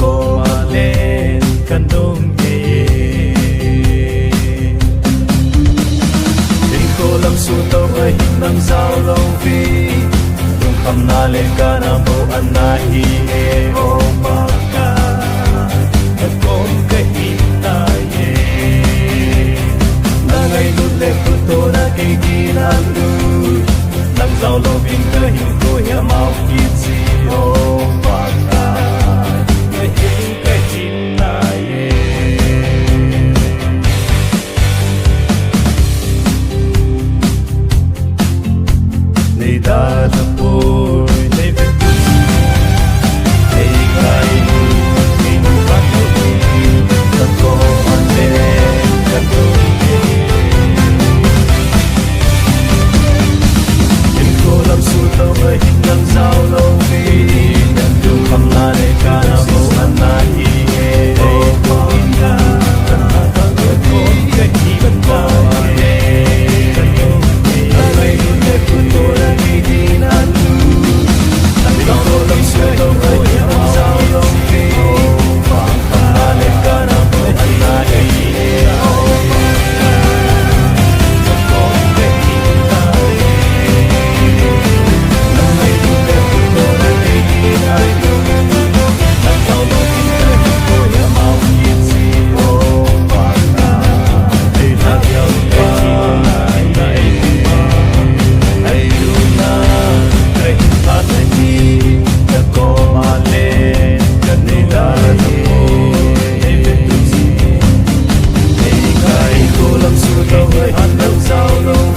ko malen kanong ko lam su tàu ai nam giao lâu vi tung khăm na lên ca na bộ an na hi e o ma ca thật con cái in ta ye na ngày lút lệ tu tô na cây đi na lu nam giao lâu vinh ca hin cô ya mau kít si o ma ca cái in ta ye đã là bồi để về tu để ngày mình bắt đầu ta có anh lên ta có nhưng cô làm suốt tao với năm sao lâu vì nhận được khăm na để cả na vô anh na hi để có inga ta ta có cái gì vẫn có Hãy subscribe cho kênh Ghiền Mì Gõ để không bỏ lỡ